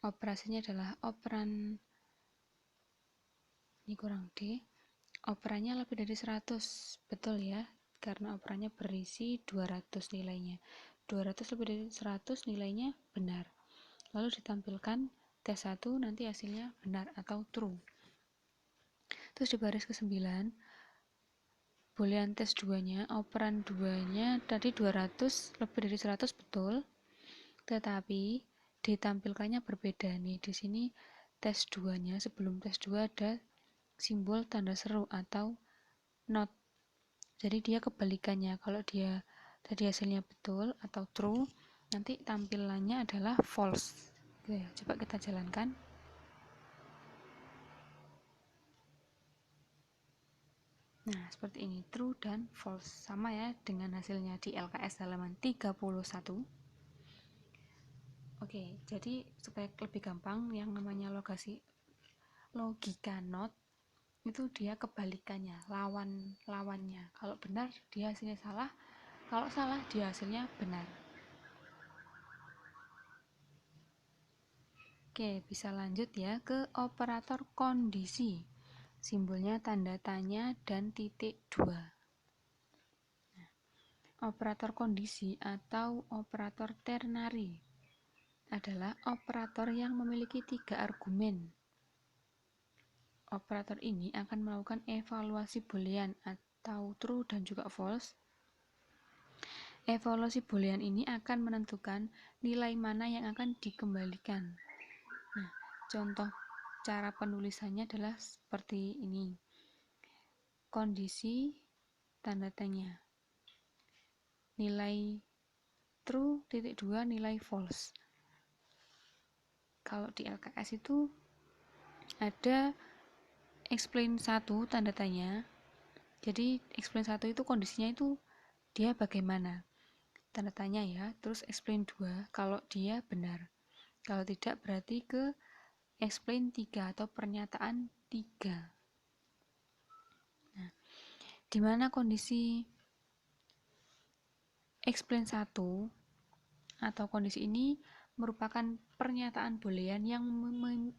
Operasinya adalah operan, ini kurang D, operannya lebih dari 100, betul ya, karena operannya berisi 200 nilainya. 200 lebih dari 100 nilainya benar. Lalu ditampilkan T1 nanti hasilnya benar atau true. Terus di baris ke-9 boolean tes 2-nya, operan 2-nya tadi 200 lebih dari 100 betul, tetapi ditampilkannya berbeda nih. Di sini tes 2-nya, sebelum tes 2 ada simbol tanda seru atau not. Jadi dia kebalikannya. Kalau dia tadi hasilnya betul atau true, nanti tampilannya adalah false. Oke, coba kita jalankan. Nah, seperti ini, true dan false. Sama ya dengan hasilnya di LKS halaman 31. Oke, jadi supaya lebih gampang, yang namanya logika not itu dia kebalikannya, lawannya. Kalau benar dia hasilnya salah, kalau salah dia hasilnya benar. Oke, bisa lanjut ya ke operator kondisi. Simbolnya tanda tanya dan titik 2. Operator kondisi atau operator ternary adalah operator yang memiliki 3 argumen. Operator ini akan melakukan evaluasi boolean atau true dan juga false. Evaluasi boolean ini akan menentukan nilai mana yang akan dikembalikan. Nah, contoh cara penulisannya adalah seperti ini. Kondisi tanda tanya. Nilai true titik 2 nilai false. Kalau di LKS itu ada explain 1 tanda tanya. Jadi explain 1 itu kondisinya itu dia bagaimana? Tanda tanya ya. Terus explain 2 kalau dia benar. Kalau tidak berarti ke explain 3 atau pernyataan 3. Nah, di mana kondisi explain 1 atau kondisi ini merupakan pernyataan boolean yang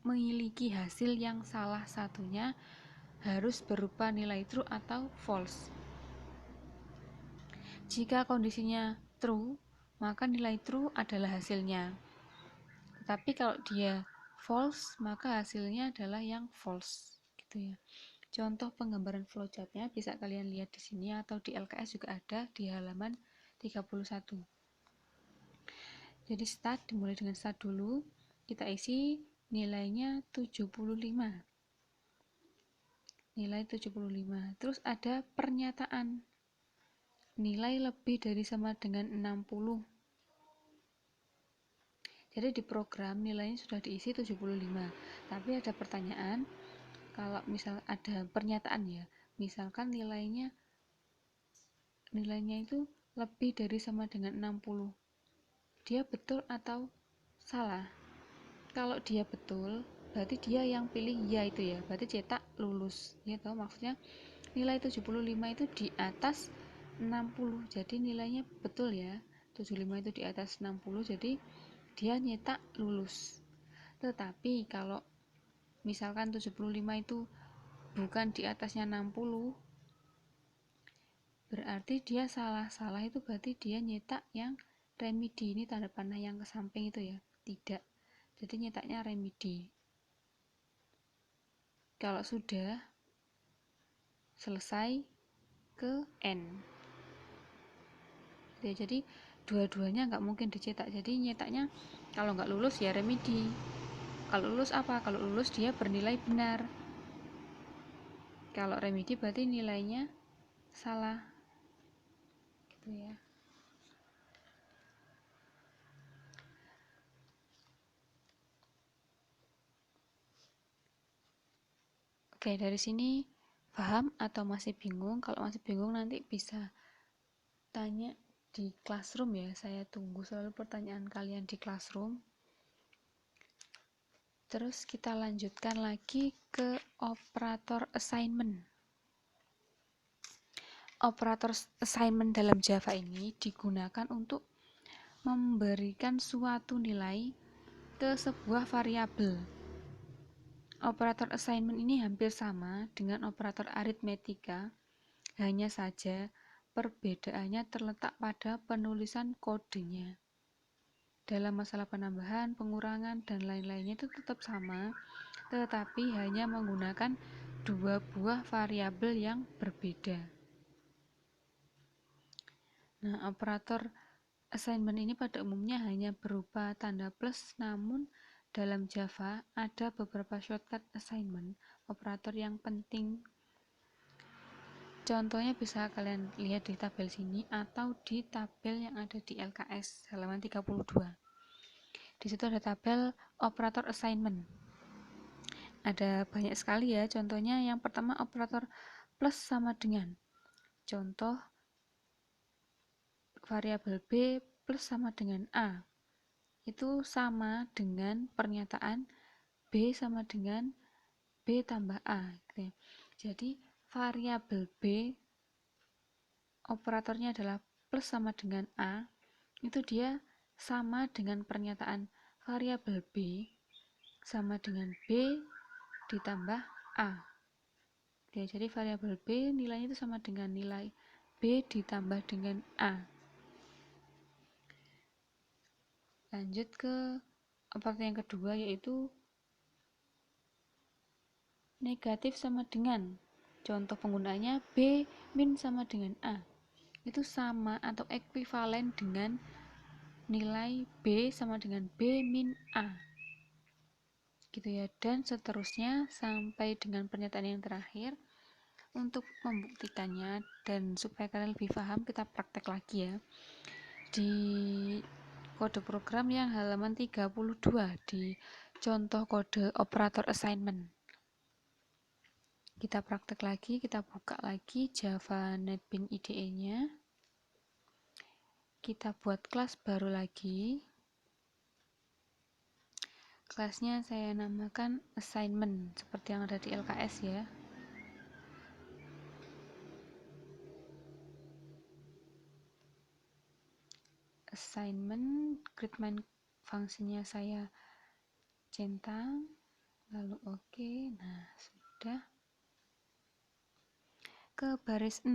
memiliki hasil yang salah satunya harus berupa nilai true atau false. Jika kondisinya true, maka nilai true adalah hasilnya. Tetapi kalau dia false, maka hasilnya adalah yang false, gitu ya. Contoh penggambaran flowchartnya bisa kalian lihat di sini atau di LKS juga ada di halaman 31. Jadi start, dimulai dengan start dulu. Kita isi nilainya 75. Nilai 75. Terus ada pernyataan. Nilai lebih dari sama dengan 60. Jadi di program nilainya sudah diisi 75. Tapi ada pertanyaan, kalau misal ada pernyataan ya, misalkan nilainya itu lebih dari sama dengan 60. Dia betul atau salah? Kalau dia betul, berarti dia yang pilih ya itu ya, berarti cetak lulus ya toh, maksudnya nilai 75 itu di atas 60, jadi nilainya betul ya, 75 itu di atas 60, jadi dia nyetak lulus. Tetapi kalau misalkan 75 itu bukan di atasnya 60, berarti dia salah itu berarti dia nyetak yang remedi, ini tanda panah yang ke samping itu ya, tidak, jadi nyetaknya remedi. Kalau sudah selesai ke N ya, jadi dua-duanya nggak mungkin dicetak, jadi nyetaknya kalau nggak lulus ya remedi, kalau lulus apa? Kalau lulus dia bernilai benar, kalau remedi berarti nilainya salah, gitu ya. Oke, dari sini paham atau masih bingung? Kalau masih bingung nanti bisa tanya di Classroom ya. Saya tunggu selalu pertanyaan kalian di Classroom. Terus kita lanjutkan lagi ke operator assignment. Operator assignment dalam Java ini digunakan untuk memberikan suatu nilai ke sebuah variabel. Operator assignment ini hampir sama dengan operator aritmetika, hanya saja perbedaannya terletak pada penulisan kodenya. Dalam masalah penambahan, pengurangan, dan lain-lainnya itu tetap sama, tetapi hanya menggunakan dua buah variabel yang berbeda. Nah, operator assignment ini pada umumnya hanya berupa tanda plus, namun dalam Java ada beberapa shortcut assignment operator yang penting. Contohnya bisa kalian lihat di tabel sini atau di tabel yang ada di LKS halaman 32. Di situ ada tabel operator assignment. Ada banyak sekali ya, contohnya yang pertama operator plus sama dengan. Contoh variabel B plus sama dengan A. Itu sama dengan pernyataan B sama dengan B tambah A. Jadi variabel B operatornya adalah plus sama dengan A, itu dia sama dengan pernyataan variabel B sama dengan B ditambah A. Oke, jadi variabel B nilainya itu sama dengan nilai B ditambah dengan A. Lanjut ke operator yang kedua, yaitu negatif sama dengan. Contoh penggunaannya B min sama dengan A. Itu sama atau ekuivalen dengan nilai B sama dengan B min A. Gitu ya, dan seterusnya sampai dengan pernyataan yang terakhir. Untuk membuktikannya dan supaya kalian lebih paham, kita praktek lagi ya. Di kode program yang halaman 32 di contoh kode operator assignment. Kita praktek lagi, kita buka lagi Java NetBeans IDE-nya. Kita buat kelas baru lagi. Kelasnya saya namakan assignment seperti yang ada di LKS ya. Assignment, create main fungsinya saya centang, lalu oke. Nah, sudah ke baris 6.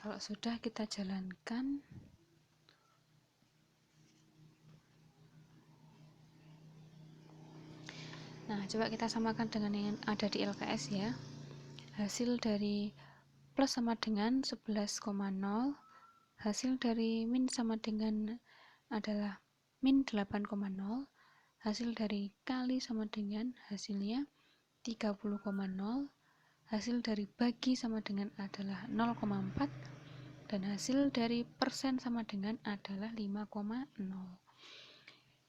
Kalau sudah, kita jalankan. Nah, coba kita samakan dengan yang ada di LKS ya. Hasil dari plus sama dengan 11,0, hasil dari min sama dengan adalah min 8,0, hasil dari kali sama dengan hasilnya 30,0, hasil dari bagi sama dengan adalah 0,4, dan hasil dari persen sama dengan adalah 5,0.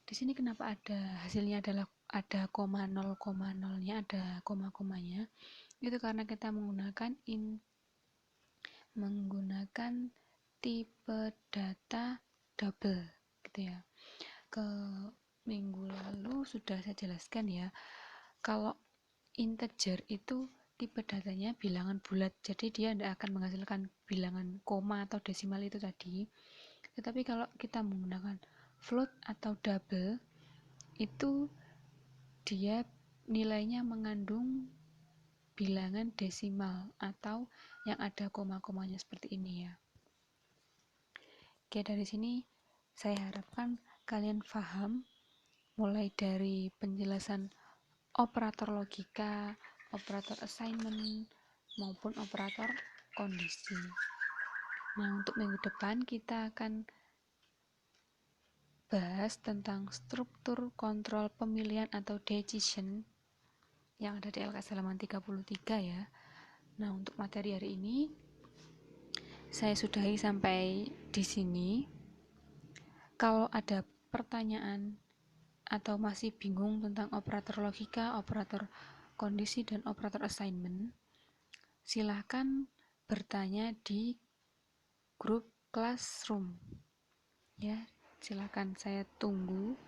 Di sini kenapa ada hasilnya adalah ada koma 0,0-nya, ada koma-komanya? Itu karena kita menggunakan tipe data double gitu ya. Ke minggu lalu sudah saya jelaskan ya, kalau integer itu tipe datanya bilangan bulat, jadi dia tidak akan menghasilkan bilangan koma atau desimal itu tadi. Tetapi kalau kita menggunakan float atau double, itu dia nilainya mengandung bilangan desimal atau yang ada koma-komanya seperti ini ya. Oke, dari sini saya harapkan kalian paham mulai dari penjelasan operator logika, operator assignment, maupun operator kondisi. Nah, untuk minggu depan kita akan bahas tentang struktur kontrol pemilihan atau decision yang ada di LKS halaman 33 ya. Nah, untuk materi hari ini saya sudahi sampai di sini. Kalau ada pertanyaan atau masih bingung tentang operator logika, operator kondisi, dan operator assignment, silahkan bertanya di grup classroom ya. Silahkan, saya tunggu.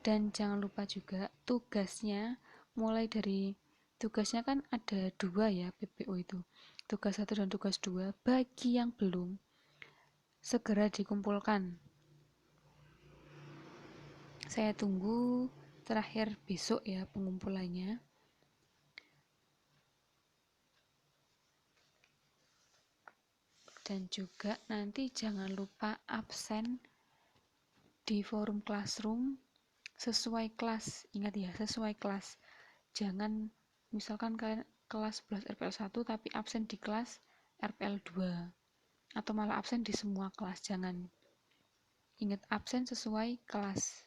Dan jangan lupa juga tugasnya, mulai dari tugasnya kan ada 2 ya, PPO itu tugas 1 dan tugas 2. Bagi yang belum, segera dikumpulkan. Saya tunggu terakhir besok ya pengumpulannya. Dan juga nanti jangan lupa absen di forum classroom sesuai kelas. Ingat ya, sesuai kelas. Jangan misalkan kalian kelas 11 RPL 1 tapi absen di kelas RPL 2 atau malah absen di semua kelas. Jangan. Ingat, absen sesuai kelas.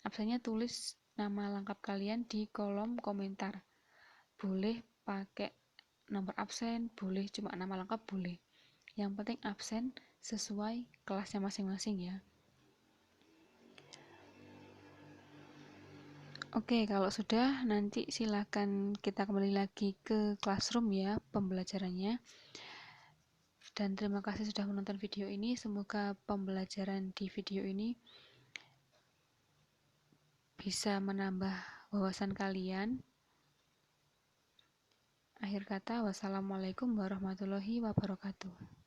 Absennya tulis nama lengkap kalian di kolom komentar. Boleh pakai nomor absen, boleh cuma nama lengkap, boleh. Yang penting absen sesuai kelasnya masing-masing ya. Oke, kalau sudah, nanti silakan kita kembali lagi ke classroom ya pembelajarannya. Dan terima kasih sudah menonton video ini. Semoga pembelajaran di video ini bisa menambah wawasan kalian. Akhir kata, wassalamualaikum warahmatullahi wabarakatuh.